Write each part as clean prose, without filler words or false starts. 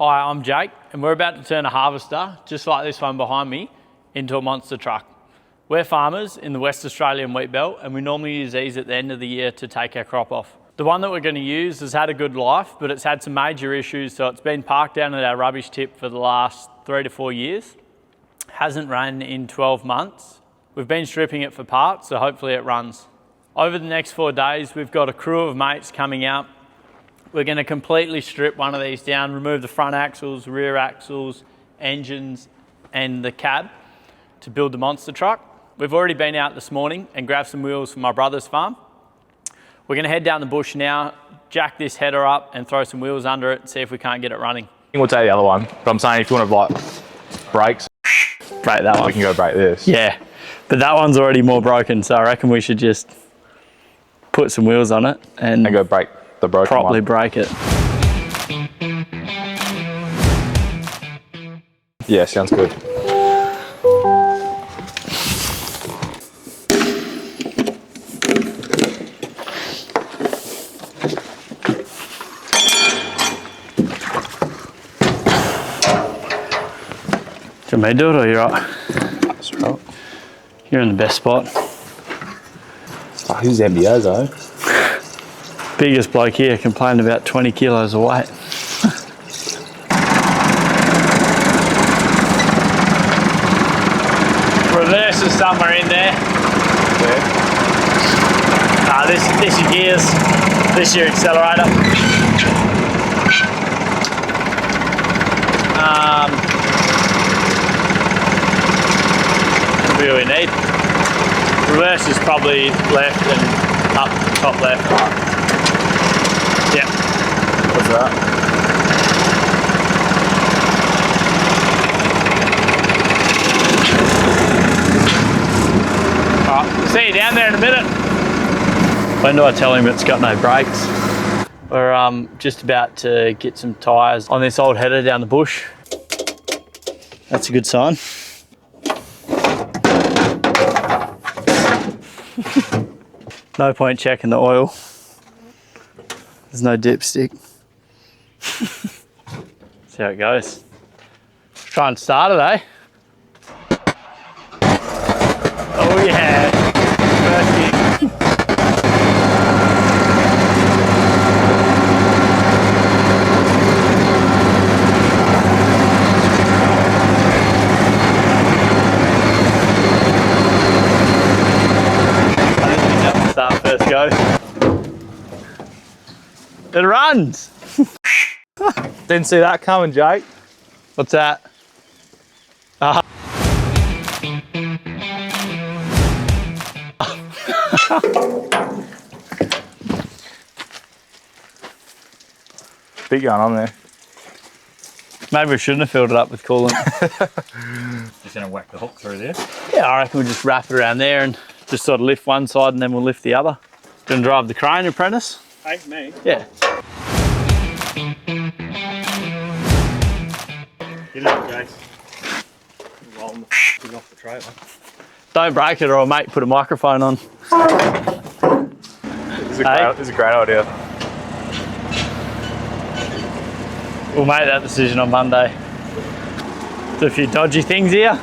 Hi, I'm Jake, and we're about to turn a harvester, just like this one behind me, into a monster truck. We're farmers in the West Australian wheat belt, and we normally use these at the end of the year to take our crop off. The one that we're going to use has had a good life, but it's had some major issues, so it's been parked down at our rubbish tip for the last 3 to 4 years. Hasn't run in 12 months. We've been stripping it for parts, so hopefully it runs. Over the next 4 days, we've got a crew of mates coming out. We're going to completely strip one of these down, remove the front axles, rear axles, engines, and the cab to build the monster truck. We've already been out this morning and grabbed some wheels from my brother's farm. We're going to head down the bush now, jack this header up and throw some wheels under it and see if we can't get it running. We'll take the other one, but I'm saying if you want to like brakes, break that one. we can go break this. Yeah, but that one's already more broken, so I reckon we should just put some wheels on it and go break the broken properly one. break it. Yeah, sounds good. Do you want me to do it or you're right? That's right. You're in the best spot. Oh, who's MBOs though? Biggest bloke here complaining about 20 kilos of weight. Reverse is somewhere in there. Yeah. This is gears, this is your accelerator. What do we need? Reverse is probably left and up, top left. Yep. What's that? Alright, see you down there in a minute. When do I tell him it's got no brakes? We're just about to get some tyres on this old header down the bush. That's a good sign. No point checking the oil. There's no dipstick. See how it goes. Try and start it, eh? Oh yeah, first kick. I think we have to start first go. It runs! Didn't see that coming, Jake. What's that? Big going on there. Maybe we shouldn't have filled it up with coolant. Just gonna whack the hook through there. Yeah, I reckon we'll just wrap it around there and just sort of lift one side and then we'll lift the other. Gonna drive the crane, apprentice? Hey, me? Yeah. Get it up, Jace. Rolling the thing off the trailer. Don't break it or I'll make put a microphone on. This is a great idea. We'll make that decision on Monday. There's a few dodgy things here.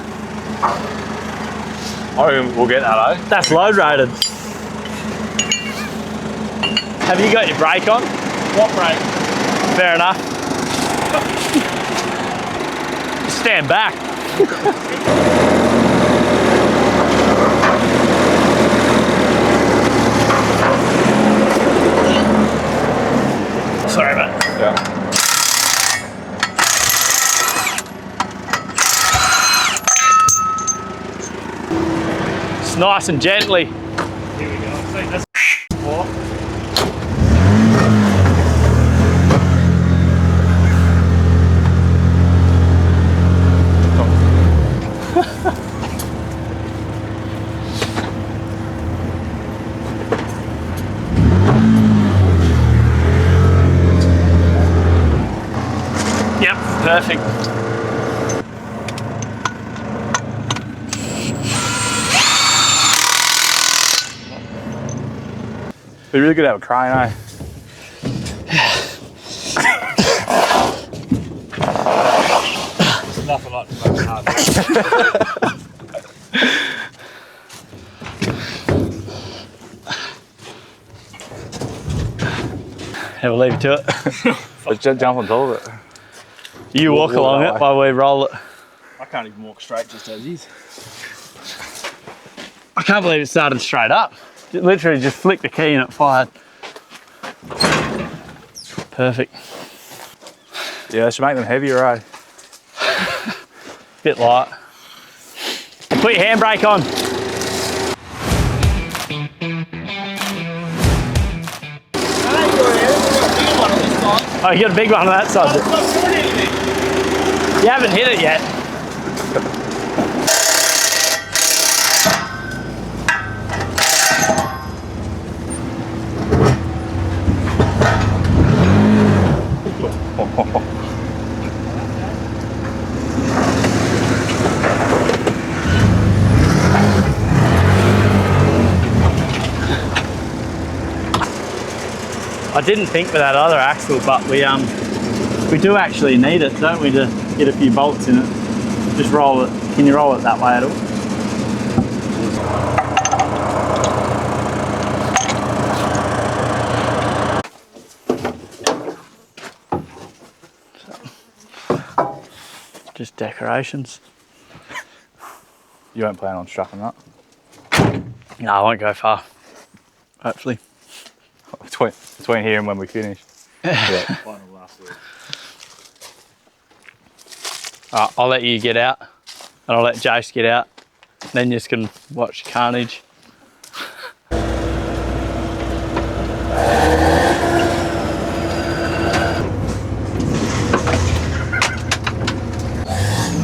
I reckon we'll get that, eh? That's load rated. Have you got your brake on? What brake? Fair enough. Stand back. Sorry, mate. Yeah. It's nice and gently. Here we go. See, that's four. Yep, perfect. Be really good to have a crane, eh? I like to make it hard. Yeah, we'll leave it to it. Let's jump on top of it. You walk along that it way. while we roll it. I can't even walk straight just as is. I can't believe it started straight up. It literally just flicked the key and it fired. Perfect. Yeah, they should make them heavier, eh? Bit light. Put your handbrake on. Oh, you got a big one on that side. You haven't hit it yet. I didn't think with that other axle, but we do actually need it, don't we, to get a few bolts in it. Just roll it. Can you roll it that way at all? Just decorations. You won't plan on strapping that? No, I won't go far. Hopefully. Between here and when we finish. Yeah. Final last word. I'll let you get out, and I'll let Jace get out. Then you just can watch carnage.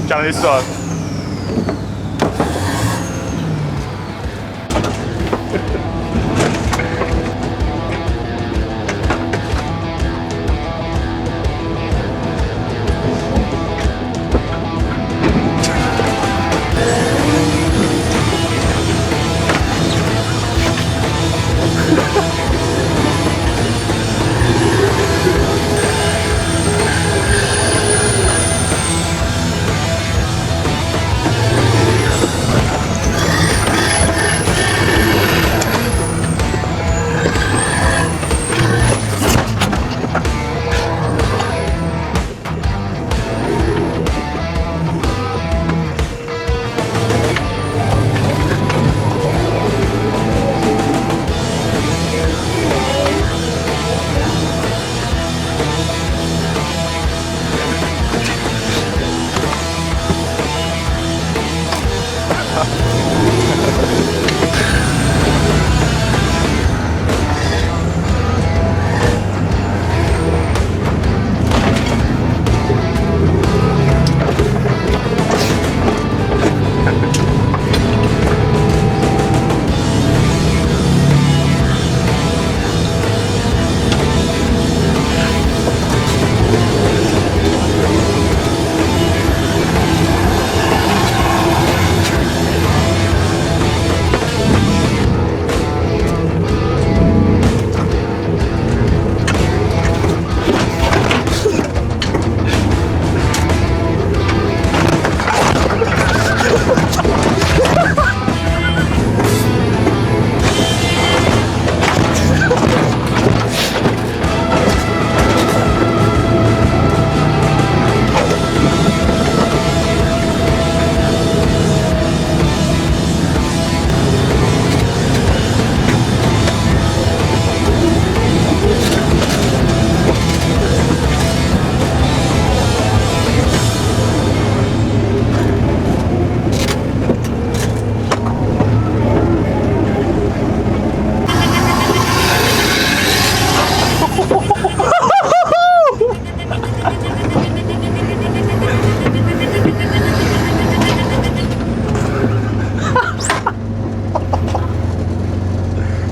Jump on this side.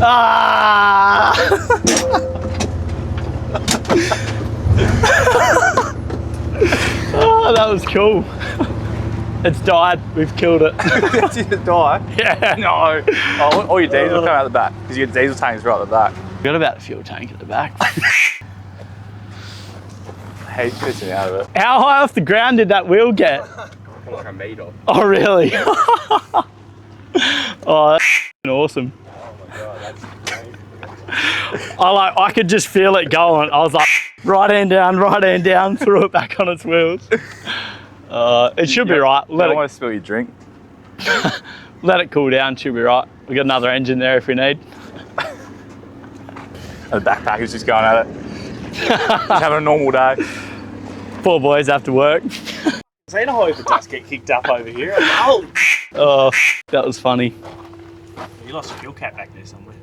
Ah! Oh, that was cool. It's died. We've killed it. Did it die? Yeah. No. Oh, all your diesel come out the back because your diesel tank's right at the back. Got about a fuel tank at the back. I hate pissing out of it. How high off the ground did that wheel get? for like a metre. Oh, really? Oh, that's awesome. Oh my god, that's crazy. I could just feel it going. I was like, right hand down, threw it back on its wheels. It should be right. I don't want to spill your drink. Let it cool down, should be right. We got another engine there if we need. And the backpack is just going at it. Just having a normal day. Poor boys have to work. Seen a hose that does get kicked up over here. Oh, Oh, that was funny. you lost a fuel cap back there somewhere.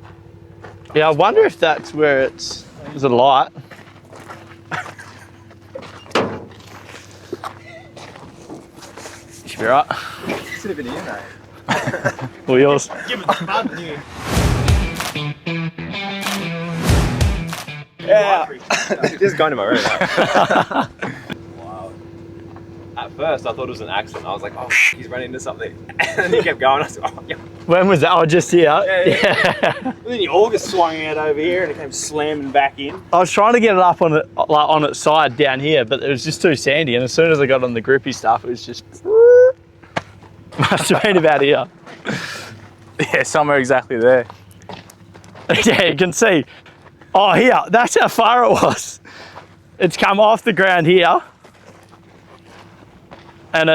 Yeah, I wonder if that's where it's. Is it a light? Should be right. Should have been in there. Or yours. Give it the fun here. Yeah, just going to my room. Wow. At first, I thought it was an accident. I was like, oh, he's running into something. And then he kept going. I was like, oh, yeah. When was that? Oh, just here. Yeah. And then your auger swung out over here and it came slamming back in. I was trying to get it up on it, like on its side down here, but it was just too sandy. And as soon as I got on the grippy stuff, it was just must have been about here. Yeah, somewhere exactly there. Yeah, you can see. Oh, here. That's how far it was. It's come off the ground here, and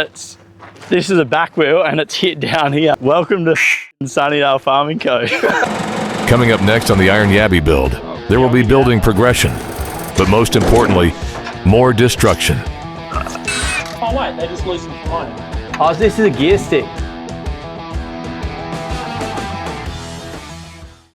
this is a back wheel, and it's hit down here. Welcome to Sunnydale Farming Co. Coming up next on the Iron Yabby build, there will be building progression, but most importantly, more destruction. Oh wait, they just loosened the line. Oh, this is a gear stick.